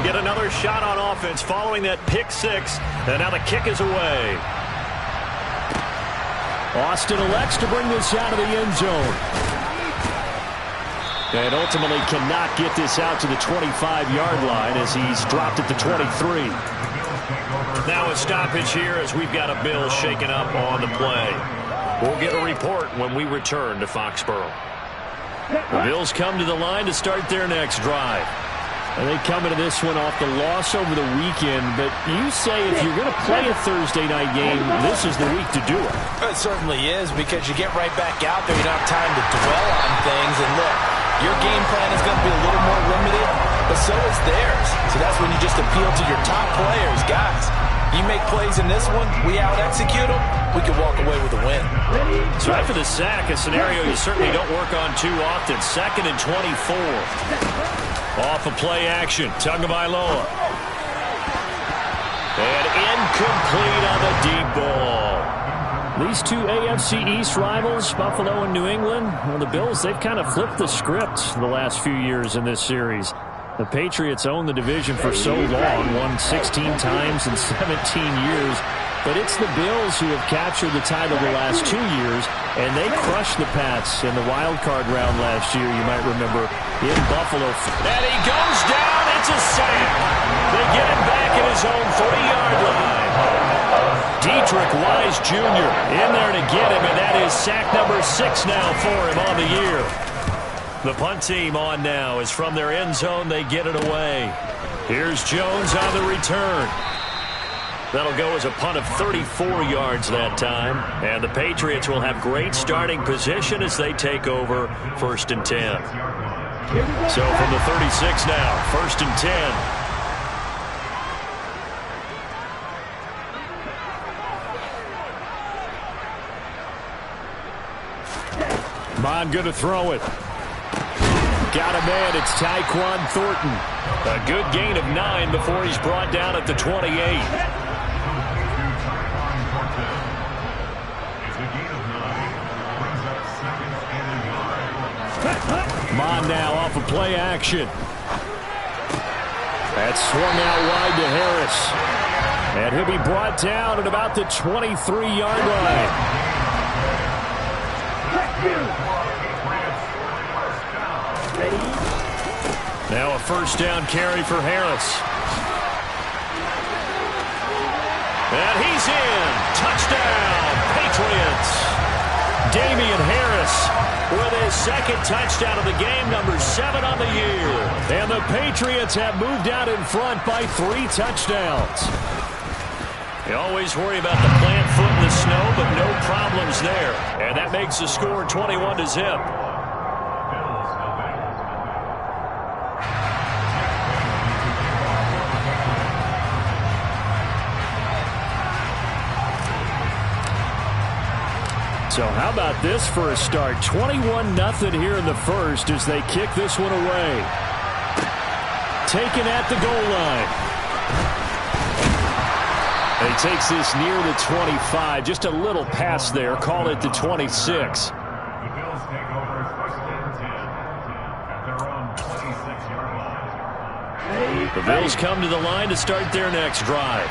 They'll get another shot on offense following that pick six. And now the kick is away. Austin elects to bring this out of the end zone. And ultimately cannot get this out to the 25-yard line as he's dropped at the 23. Now a stoppage here as we've got a Bill shaken up on the play. We'll get a report when we return to Foxborough. The Bills come to the line to start their next drive. And they come into this one off the loss over the weekend. But you say if you're going to play a Thursday night game, this is the week to do it. It certainly is, because you get right back out there. You don't have time to dwell on things. And look, your game plan is going to be a little more limited, but so is theirs. So that's when you just appeal to your top players. Guys, you make plays in this one, we out-execute them, we can walk away with a win. So after the sack, a scenario you certainly don't work on too often. 2nd and 24. Off of play action, Tagovailoa. And incomplete on the deep ball. These two AFC East rivals, Buffalo and New England, well, the Bills, they've kind of flipped the script the last few years in this series. The Patriots own the division for so long, won 16 times in 17 years. But it's the Bills who have captured the title the last 2 years, and they crushed the Pats in the wild card round last year, you might remember, in Buffalo. And he goes down. It's a sack. They get him back at his own 30-yard line. Dietrich Wise Jr. in there to get him, and that is sack number 6 now for him on the year. The punt team on now is from their end zone. They get it away. Here's Jones on the return. That'll go as a punt of 34 yards that time. And the Patriots will have great starting position as they take over 1st and 10. So from the 36 now, 1st and 10. Mon going to throw it. Got a man. It's Tyquan Thornton. A good gain of 9 before he's brought down at the 28. Mon now off of play action. That's swung out wide to Harris. And he'll be brought down at about the 23-yard line. Now a 1st down carry for Harris. And he's in. Touchdown, Patriots. Damian Harris with his 2nd touchdown of the game, number 7 on the year. And the Patriots have moved out in front by 3 touchdowns. You always worry about the plant foot in the snow, but no problems there. And that makes the score 21-0. So how about this for a start? 21-0 here in the first as they kick this one away. Taken at the goal line. He takes this near the 25. Just a little pass there. Call it the 26. The Bills come to the line to start their next drive.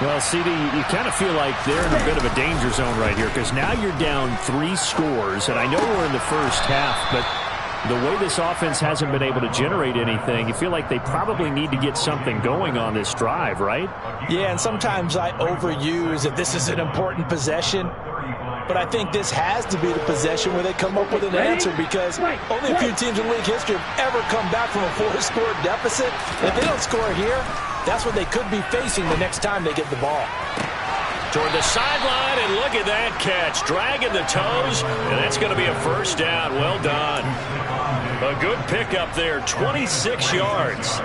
Well, CD, you kind of feel like they're in a bit of a danger zone right here because now you're down 3 scores, and I know we're in the first half, but the way this offense hasn't been able to generate anything, you feel like they probably need to get something going on this drive, right? Yeah, and sometimes I overuse that this is an important possession, but I think this has to be the possession where they come up with an answer because only a few teams in league history have ever come back from a 4-score deficit. If they don't score here, that's what they could be facing the next time they get the ball. Toward the sideline, and look at that catch. Dragging the toes, and that's going to be a 1st down. Well done. A good pickup there, 26 yards.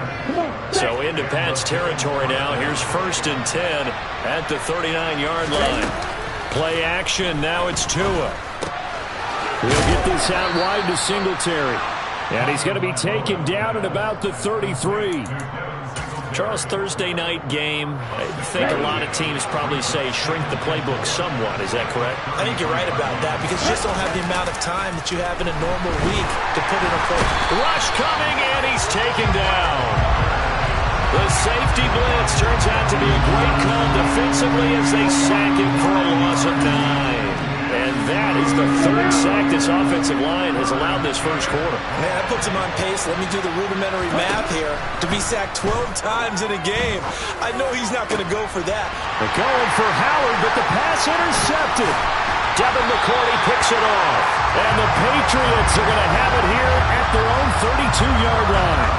So into Pat's territory now. Here's 1st and 10 at the 39-yard line. Play action, now it's Tua. He'll get this out wide to Singletary. And he's going to be taken down at about the 33. Charles, Thursday night game, I think a lot of teams probably say shrink the playbook somewhat. Is that correct? I think you're right about that because you just don't have the amount of time that you have in a normal week to put in a play. Rush coming, and he's taken down. The safety blitz turns out to be a great call defensively as they sack him for a loss of 9. And that is the 3rd sack this offensive line has allowed this first quarter. Man, that puts him on pace. Let me do the rudimentary math here. To be sacked 12 times in a game, I know he's not going to go for that. They're going for Howard, but the pass intercepted. Devin McCourty picks it off. And the Patriots are going to have it here at their own 32-yard line.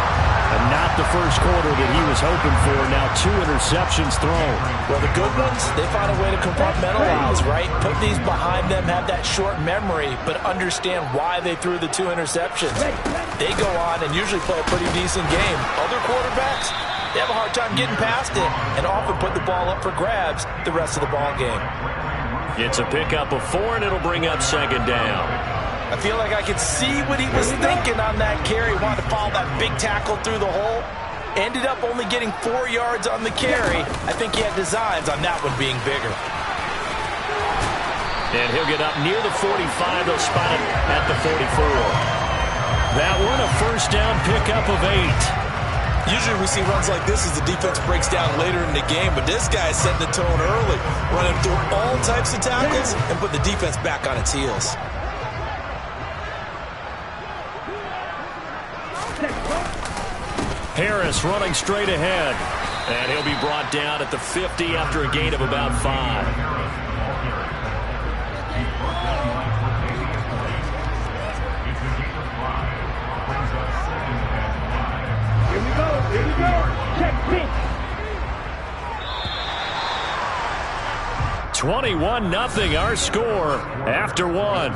And not the first quarter that he was hoping for. Now 2 interceptions thrown. Well, the good ones, they find a way to compartmentalize, right? Put these behind them, have that short memory, but understand why they threw the 2 interceptions. They go on and usually play a pretty decent game. Other quarterbacks, they have a hard time getting past it and often put the ball up for grabs the rest of the ball game. It's a pickup of 4, and it'll bring up 2nd down. I feel like I could see what he was thinking on that carry. Wanted to follow that big tackle through the hole. Ended up only getting 4 yards on the carry. I think he had designs on that one being bigger. And he'll get up near the 45. They'll spot him at the 44. That one, a first down pickup of 8. Usually we see runs like this as the defense breaks down later in the game, but this guy is setting the tone early, running through all types of tackles and put the defense back on its heels. Harris running straight ahead. And he'll be brought down at the 50 after a gain of about 5. Here we go. Check pitch. 21-0 our score after 1.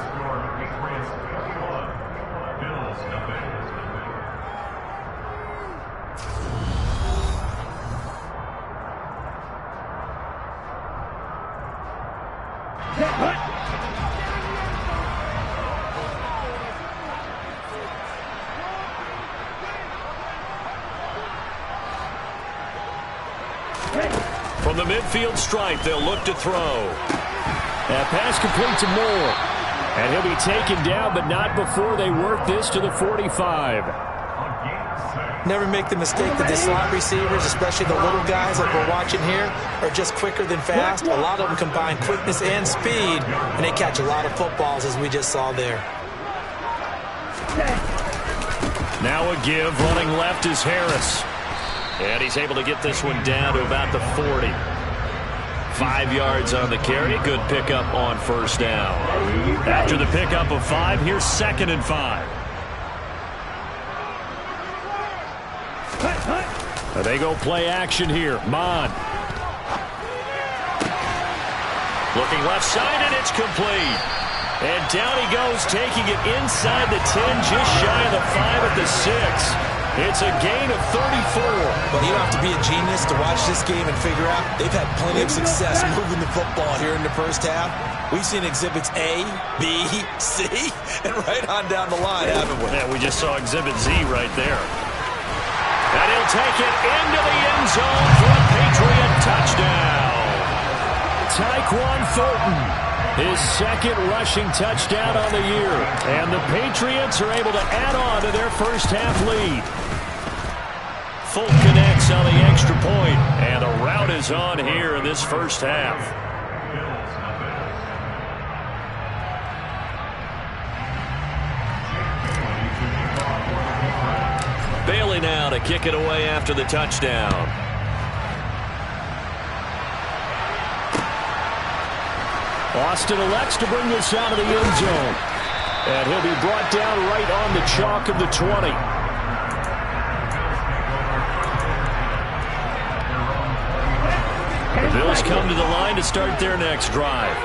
From the midfield stripe, they'll look to throw. That pass complete to Moore. And he'll be taken down, but not before they work this to the 45. Never make the mistake that the slot receivers, especially the little guys like we're watching here, are just quicker than fast. A lot of them combine quickness and speed, and they catch a lot of footballs, as we just saw there. Now a give, running left is Harris. And he's able to get this one down to about the 40. 5 yards on the carry. Good pickup on first down. After the pickup of 5, here's 2nd and 5. They go play action here. Mon. Looking left side, and it's complete. And down he goes, taking it inside the 10, just shy of the 5 at the 6. It's a gain of 34. But you don't have to be a genius to watch this game and figure out they've had plenty of success moving the football here in the first half. We've seen exhibits A, B, C, and right on down the line, haven't we? Yeah, we just saw exhibit Z right there. And he'll take it into the end zone for a Patriot touchdown. Tyquan Thornton, his 2nd rushing touchdown on the year. And the Patriots are able to add on to their first half lead. Fulton connects on the extra point, and the rout is on here in this first half. Bailey now to kick it away after the touchdown. Austin elects to bring this out of the end zone. And he'll be brought down right on the chalk of the 20. The Bills come to the line to start their next drive.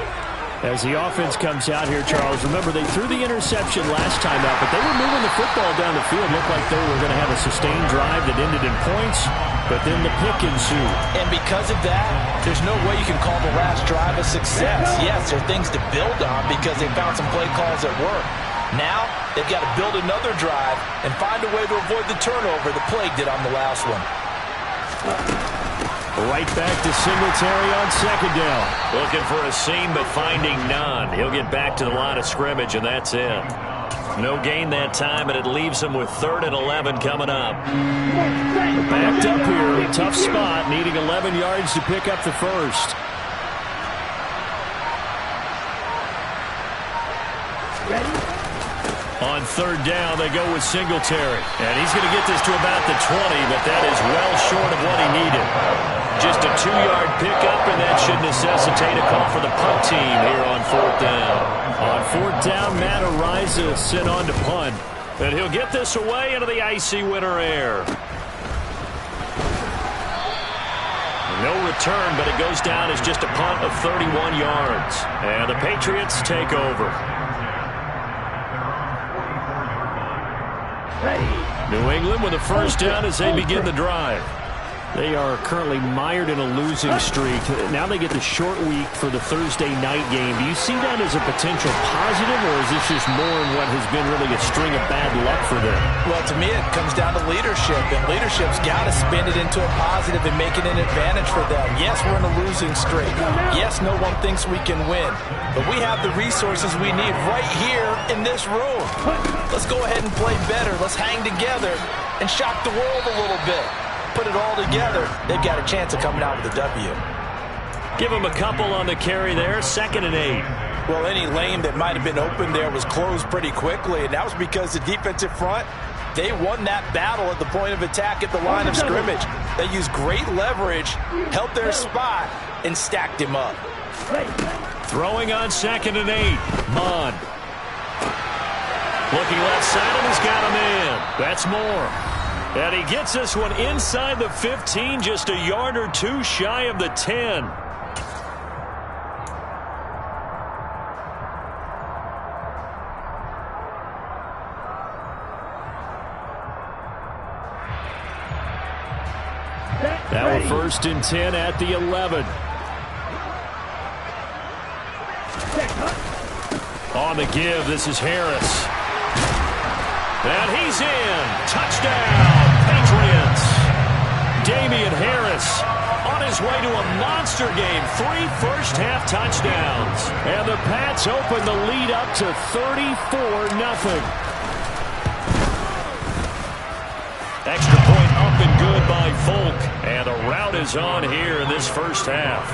As the offense comes out here, Charles, remember they threw the interception last time out, but they were moving the football down the field. Looked like they were going to have a sustained drive that ended in points, but then the pick ensued. And because of that, there's no way you can call the last drive a success. Yes, there are things to build on because they found some play calls that work. Now, they've got to build another drive and find a way to avoid the turnover the plague did on the last one. Right back to Singletary on 2nd down. Looking for a seam, but finding none. He'll get back to the line of scrimmage, and that's it. No gain that time, and it leaves them with 3rd and 11 coming up. Backed up here. Tough spot. Needing 11 yards to pick up the first. On 3rd down, they go with Singletary. And he's going to get this to about the 20, but that is well short of what he needed. Just a 2-yard pickup, and that should necessitate a call for the punt team here on 4th down. On 4th down, Matt Ariza sent on to punt. And he'll get this away into the icy winter air. No return, but it goes down as just a punt of 31 yards. And the Patriots take over. New England with a first down as they begin the drive. They are currently mired in a losing streak. Now they get the short week for the Thursday night game. Do you see that as a potential positive, or is this just more in what has been really a string of bad luck for them? Well, to me, it comes down to leadership, and leadership's got to spin it into a positive and make it an advantage for them. Yes, we're in a losing streak. Yes, no one thinks we can win, but we have the resources we need right here in this room. Let's go ahead and play better. Let's hang together and shock the world a little bit. Put it all together, they've got a chance of coming out with a W. Give them a couple on the carry there, 2nd and 8. Well, any lane that might have been open there was closed pretty quickly, and that was because the defensive front, they won that battle at the point of attack at the line of scrimmage. They used great leverage, held their spot, and stacked him up. Throwing on 2nd and 8. Mond. Looking left side, and he's got him in. That's Moore. And he gets this one inside the 15, just a yard or two shy of the 10. Now a 1st and 10 at the 11. On the give, this is Harris. And he's in. Touchdown, Patriots. Damian Harris on his way to a monster game. 3 first-half touchdowns. And the Pats open the lead up to 34-0. Extra point up and good by Folk. And the rout is on here in this first half.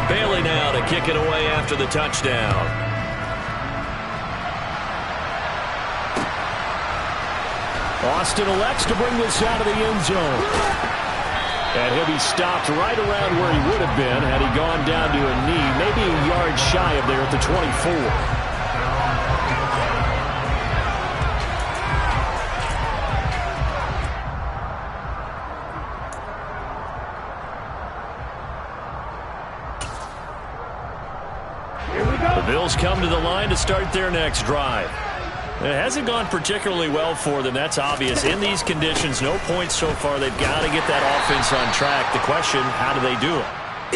Bailey now to kick it away after the touchdown. Austin elects to bring this out of the end zone. And he'll be stopped right around where he would have been had he gone down to a knee, maybe a yard shy of there at the 24. The Bills come to the line to start their next drive. It hasn't gone particularly well for them. That's obvious. In these conditions, no points so far. They've got to get that offense on track. The question, how do they do it?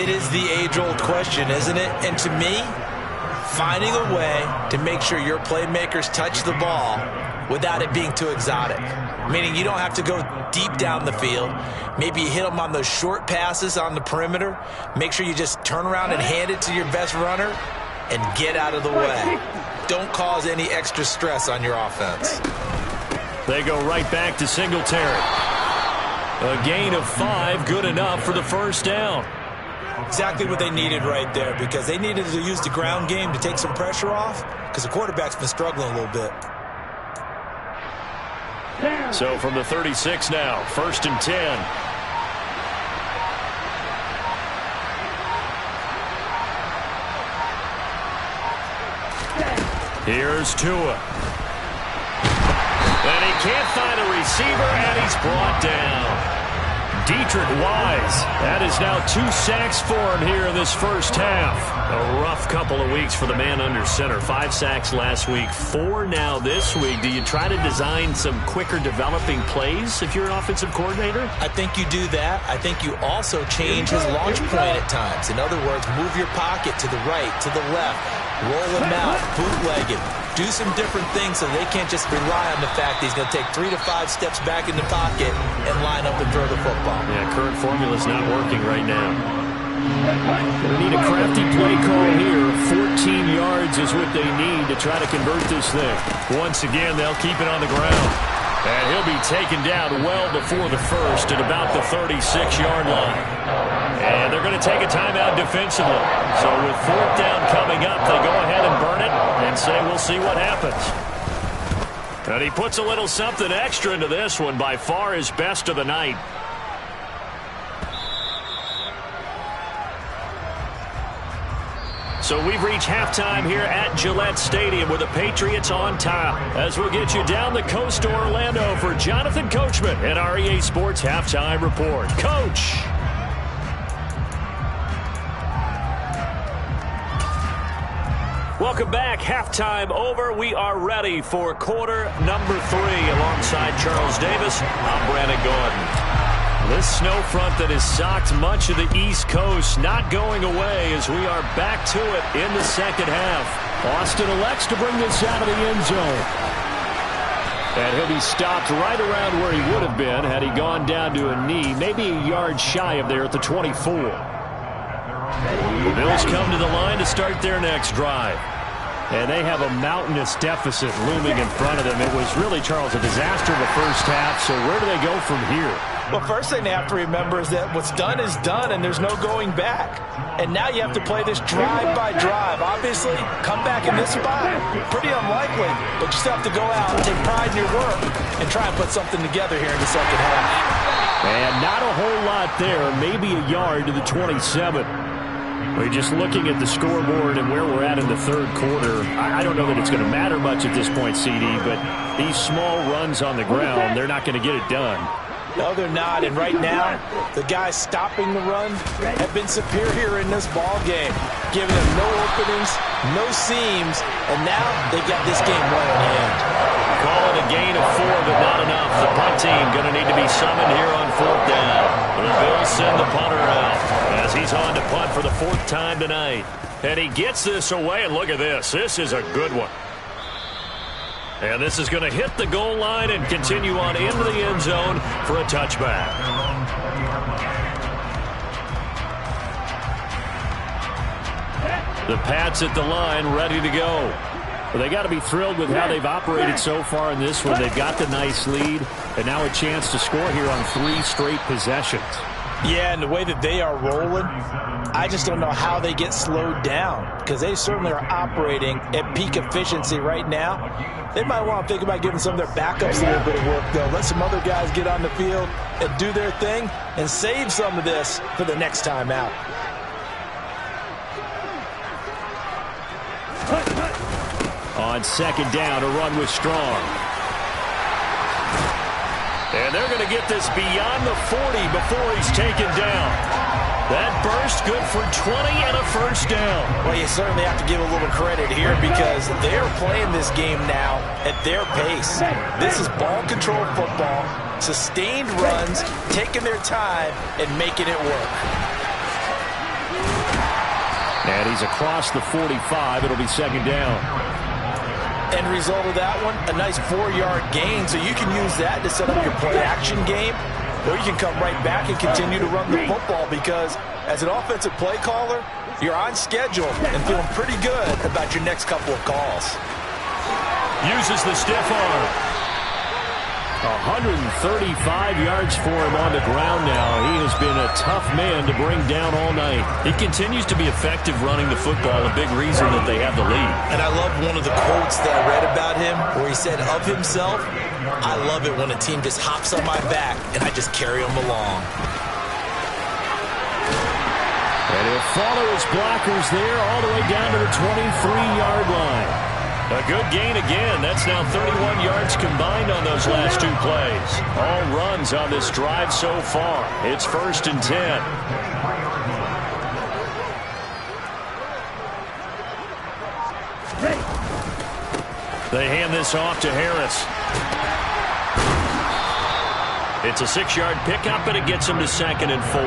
It is the age-old question, isn't it? And to me, finding a way to make sure your playmakers touch the ball without it being too exotic. Meaning you don't have to go deep down the field. Maybe you hit them on those short passes on the perimeter. Make sure you just turn around and hand it to your best runner and get out of the way. Don't cause any extra stress on your offense. They go right back to Singletary. A gain of 5, good enough for the first down. Exactly what they needed right there, because they needed to use the ground game to take some pressure off, because the quarterback's been struggling a little bit. So from the 36 now, 1st and 10. Here's Tua. And he can't find a receiver, and he's brought down. Dietrich Wise. That is now 2 sacks for him here in this first half. A rough couple of weeks for the man under center. 5 sacks last week, 4 now this week. Do you try to design some quicker developing plays if you're an offensive coordinator? I think you do that. I think you also change his launch point at times. In other words, move your pocket to the right, to the left. Roll him out, bootleg him. Do some different things so they can't just rely on the fact that he's going to take 3 to 5 steps back in the pocket and line up and throw the football. Yeah, current formula's not working right now. They need a crafty play call here. 14 yards is what they need to try to convert this thing. Once again, they'll keep it on the ground. And he'll be taken down well before the first at about the 36-yard line. And they're going to take a timeout defensively. So with fourth down coming up, they go ahead and burn it and say we'll see what happens. And he puts a little something extra into this one, by far his best of the night. So we've reached halftime here at Gillette Stadium with the Patriots on top. As we'll get you down the coast to Orlando for Jonathan Coachman at our EA Sports Halftime Report. Coach. Welcome back. Halftime over. We are ready for quarter number 3. Alongside Charles Davis, I'm Brandon Gordon. This snow front that has socked much of the East Coast not going away as we are back to it in the second half. Austin elects to bring this out of the end zone. And he'll be stopped right around where he would have been had he gone down to a knee, maybe a yard shy of there at the 24. The Bills come to the line to start their next drive. And they have a mountainous deficit looming in front of them. It was really, Charles, a disaster in the first half. So where do they go from here? Well, first thing they have to remember is that what's done is done, and there's no going back. And now you have to play this drive by drive. Obviously, come back in this spot, pretty unlikely. But you still have to go out and take pride in your work and try and put something together here in the second half. And not a whole lot there, maybe a yard to the 27. We're just looking at the scoreboard and where we're at in the third quarter. I don't know that it's going to matter much at this point, CD, but these small runs on the ground, they're not going to get it done. No, they're not. And right now, the guys stopping the run have been superior in this ball game, giving them no openings, no seams, and now they've got this game well in hand. Call it a gain of 4, but not enough. The punt team going to need to be summoned here on fourth down. The Bills send the punter out as he's on to punt for the 4th time tonight. And he gets this away, and look at this. This is a good one. And this is going to hit the goal line and continue on into the end zone for a touchback. The Pats at the line, ready to go. Well, they got to be thrilled with how they've operated so far in this one. They've got the nice lead, and now a chance to score here on 3 straight possessions. Yeah, and the way that they are rolling, I just don't know how they get slowed down, because they certainly are operating at peak efficiency right now. They might want to think about giving some of their backups a little bit of work, though. Let some other guys get on the field and do their thing and save some of this for the next time out. On second down, a run with Strong. And they're going to get this beyond the 40 before he's taken down. That burst good for 20 and a first down. Well, you certainly have to give a little credit here because they're playing this game now at their pace. This is ball control football, sustained runs, taking their time and making it work. And he's across the 45. It'll be second down. End result of that one, a nice 4-yard gain. So you can use that to set up your play-action game, or you can come right back and continue to run the football because as an offensive play caller, you're on schedule and feeling pretty good about your next couple of calls. Uses the stiff arm. 135 yards for him on the ground now. He has been a tough man to bring down all night. He continues to be effective running the football, a big reason that they have the lead. And I love one of the quotes that I read about him where he said of himself, I love it when a team just hops on my back and I just carry them along. And he'll follow his blockers there all the way down to the 23-yard line. A good gain again. That's now 31 yards combined on those last 2 plays. All runs on this drive so far. It's 1st and 10. They hand this off to Harris. It's a 6-yard pickup, and it gets him to 2nd and 4.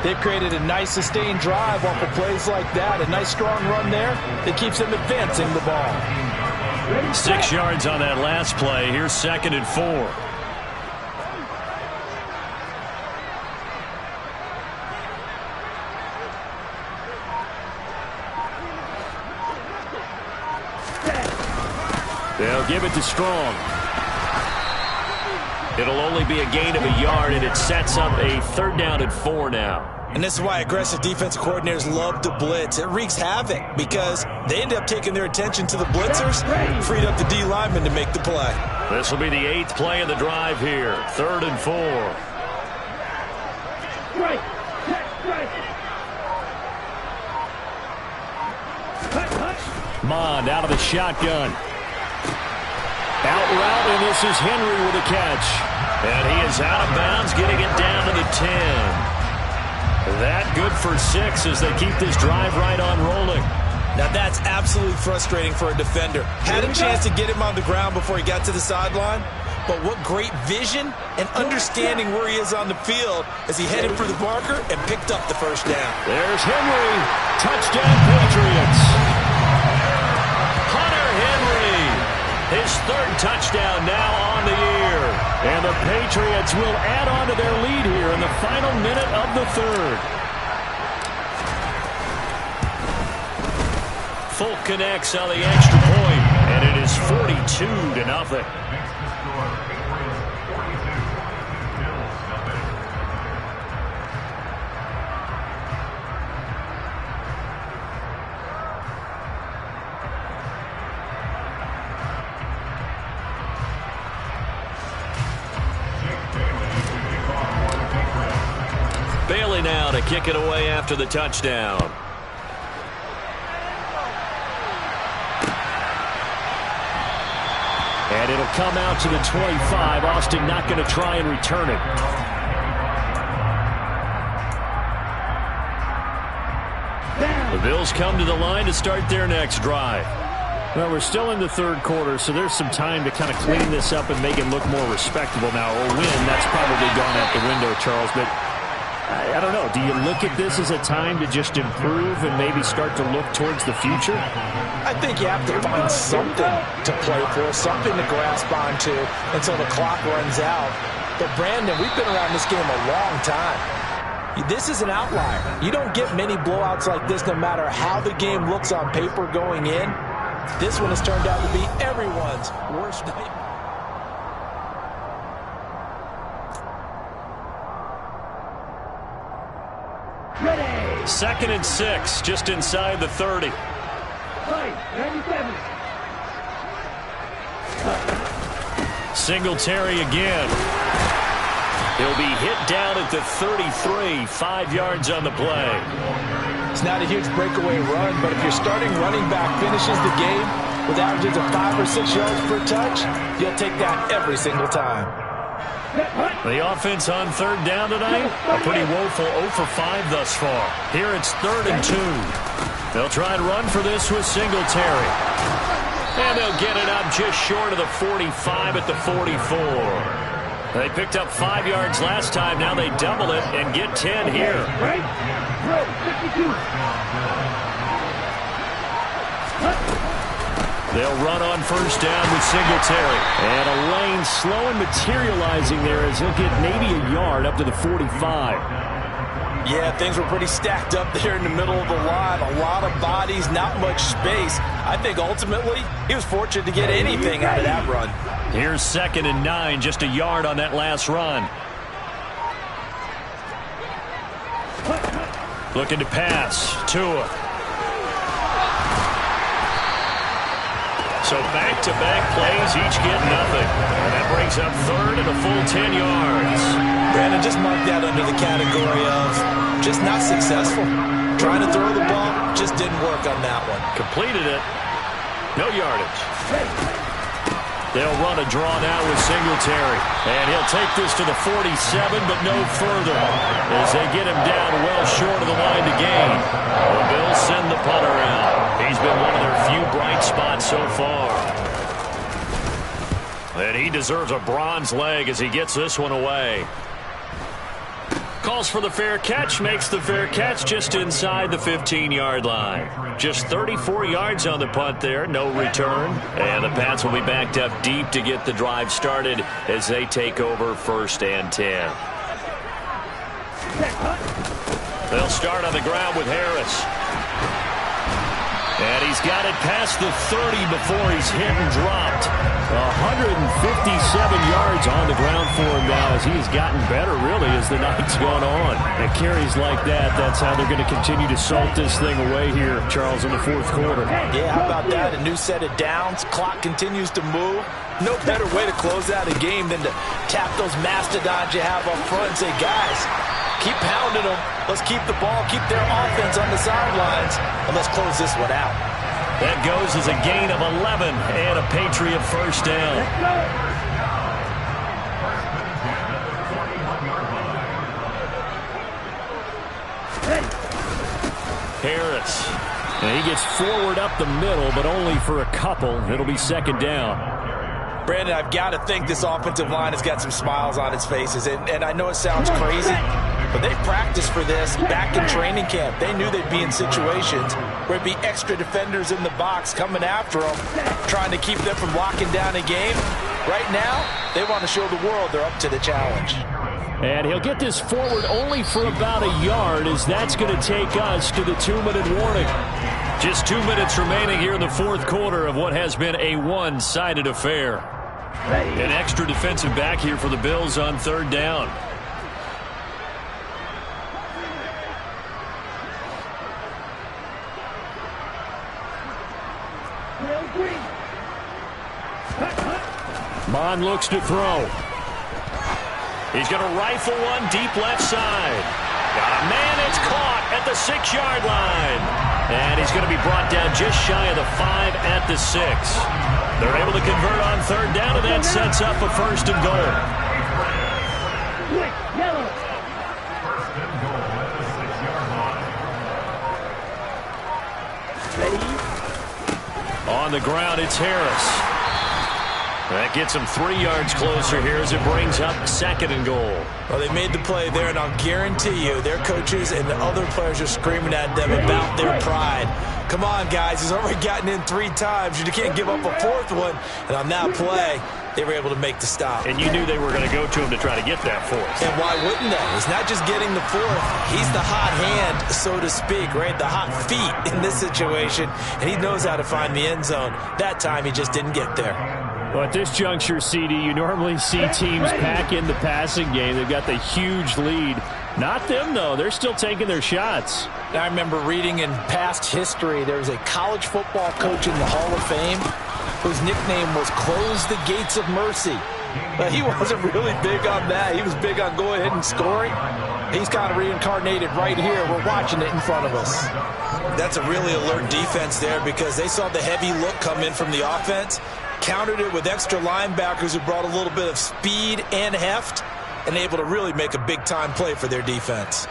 They've created a nice sustained drive off of plays like that. A nice strong run there that keeps them advancing the ball. 6 yards on that last play. Here's 2nd and 4. They'll give it to Strong. It'll only be a gain of a yard, and it sets up a 3rd down and 4 now. And this is why aggressive defensive coordinators love to blitz. It wreaks havoc because they end up taking their attention to the blitzers, freed up the D lineman to make the play. This will be the 8th play of the drive here. 3rd and 4. Right. Mond out of the shotgun. Out route, and this is Henry with a catch. And he is out of bounds, getting it down to the 10. That good for 6 as they keep this drive right on rolling. Now that's absolutely frustrating for a defender. Had a chance to get him on the ground before he got to the sideline, but what great vision and understanding where he is on the field as he headed for the marker and picked up the 1st down. There's Henry. Touchdown, Patriots. Hunter Henry, his 3rd touchdown now on the year. And the Patriots will add on to their lead here in the final minute of the 3rd. Folk connects on the extra point, and it is 42-0. Bailey now to kick it away after the touchdown. And it'll come out to the 25. Austin not going to try and return it. The Bills come to the line to start their next drive. Well, we're still in the 3rd quarter, so there's some time to kind of clean this up and make it look more respectable. Now, a win, that's probably gone out the window, Charles, but I don't know. Do you look at this as a time to just improve and maybe start to look towards the future? I think you have to find something to play for, something to grasp onto until the clock runs out. But, Brandon, we've been around this game a long time. This is an outlier. You don't get many blowouts like this no matter how the game looks on paper going in. This one has turned out to be everyone's worst nightmare. 2nd and 6, just inside the 30. Singletary again. He'll be hit down at the 33, 5 yards on the play. It's not a huge breakaway run, but if your starting running back finishes the game with averages of 5 or 6 yards per touch, you'll take that every single time. The offense on 3rd down tonight, a pretty woeful 0 for 5 thus far. Here it's 3rd and 2. They'll try and run for this with Singletary. And they'll get it up just short of the 45 at the 44. They picked up 5 yards last time. Now they double it and get 10 here. They'll run on 1st down with Singletary. And a lane slow and materializing there as he'll get maybe a yard up to the 45. Yeah, things were pretty stacked up there in the middle of the line. A lot of bodies, not much space. I think ultimately he was fortunate to get anything out of that run. Here's 2nd and 9, just a yard on that last run. Looking to pass. Tua. So back-to-back plays, each get nothing. And that brings up 3rd and a full 10 yards. Brandon, just marked that under the category of just not successful. Trying to throw the ball, just didn't work on that one. Completed it. No yardage. They'll run a draw now with Singletary. And he'll take this to the 47, but no further as they get him down well short of the line to gain. The Bills send the punter out. He's been one of their few bright spots so far. And he deserves a bronze leg as he gets this one away. Calls for the fair catch, makes the fair catch just inside the 15-yard line. Just 34 yards on the punt there, no return. And the Pats will be backed up deep to get the drive started as they take over 1st and 10. They'll start on the ground with Harris. And he's got it past the 30 before he's hit and dropped. 157 yards on the ground for him now as he has gotten better, really, as the night's gone on. And carries like that, that's how they're going to continue to salt this thing away here, Charles, in the fourth quarter. Yeah, how about that? A new set of downs. Clock continues to move. No better way to close out a game than to tap those mastodons you have up front and say, guys, keep pounding them. Let's keep the ball, keep their offense on the sidelines, and let's close this one out. That goes as a gain of 11 and a Patriot first down. Harris. And he gets forward up the middle, but only for a couple. It'll be second down. Brandon, I've got to think this offensive line has got some smiles on its faces. And I know it sounds crazy, but they practiced for this back in training camp. They knew they'd be in situations where it'd be extra defenders in the box coming after them, trying to keep them from locking down a game. Right now, they want to show the world they're up to the challenge. And he'll get this forward only for about a yard, as that's going to take us to the 2-minute warning. Just 2 minutes remaining here in the fourth quarter of what has been a one-sided affair. An extra defensive back here for the Bills on third down. Bond looks to throw. He's going to rifle one deep left side. Got a man, it's caught at the 6-yard line. And he's going to be brought down just shy of the 5 at the 6. They're able to convert on third down, and that sets up a first and goal. On the ground, it's Harris. That gets him 3 yards closer here as it brings up second and goal. Well, they made the play there, and I'll guarantee you their coaches and the other players are screaming at them about their pride. Come on, guys. He's already gotten in 3 times. You can't give up a 4th one. And on that play, they were able to make the stop. And you knew they were going to go to him to try to get that 4th. And why wouldn't they? It's not just getting the 4th. He's the hot hand, so to speak, right? The hot feet in this situation. And he knows how to find the end zone. That time, he just didn't get there. Well, at this juncture, CD, you normally see teams pack in the passing game. They've got the huge lead. Not them, though. They're still taking their shots. I remember reading in past history, there was a college football coach in the Hall of Fame whose nickname was Close the Gates of Mercy. But he wasn't really big on that. He was big on going ahead and scoring. He's kind of reincarnated right here. We're watching it in front of us. That's a really alert defense there because they saw the heavy look come in from the offense, countered it with extra linebackers who brought a little bit of speed and heft, and able to really make a big-time play for their defense.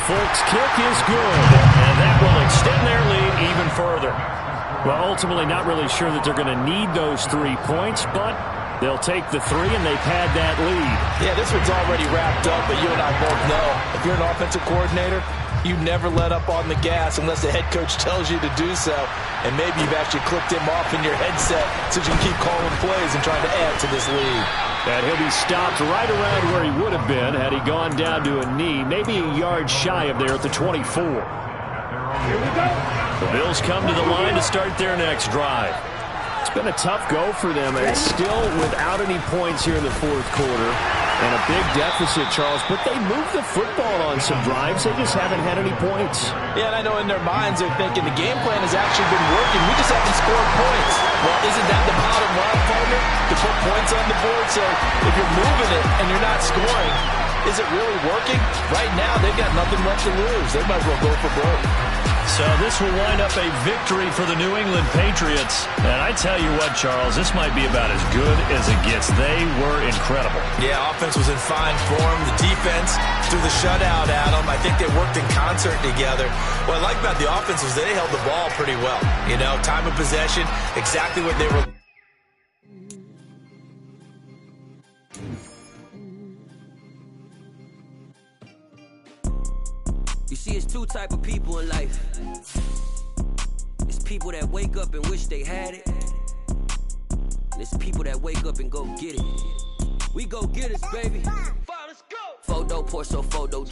Folks' kick is good, and that will extend their lead even further. Well, ultimately not really sure that they're going to need those 3 points, but they'll take the 3, and they've had that lead. Yeah, this one's already wrapped up, but you and I both know if you're an offensive coordinator, you never let up on the gas unless the head coach tells you to do so, and maybe you've actually clicked him off in your headset so you can keep calling plays and trying to add to this lead. And he'll be stopped right around where he would have been had he gone down to a knee, maybe a yard shy of there at the 24. Here we go. The Bills come to the line to start their next drive. It's been a tough go for them, and still without any points here in the fourth quarter. And a big deficit, Charles, but they moved the football on some drives. They just haven't had any points. Yeah, and I know in their minds they're thinking the game plan has actually been working. We just haven't scored points. Well, isn't that the bottom line, partner? To put points on the board. So if you're moving it and you're not scoring, is it really working? Right now, they've got nothing left to lose. They might as well go for broke. So this will wind up a victory for the New England Patriots. And I tell you what, Charles, this might be about as good as it gets. They were incredible. Yeah, offense was in fine form. The defense threw the shutout at them. I think they worked in concert together. What I like about the offense was they held the ball pretty well. You know, time of possession, exactly what they were. See, it's two type of people in life. It's people that wake up and wish they had it. And it's people that wake up and go get it. We go get it, baby. Let's go. Photo, Porsche, photo,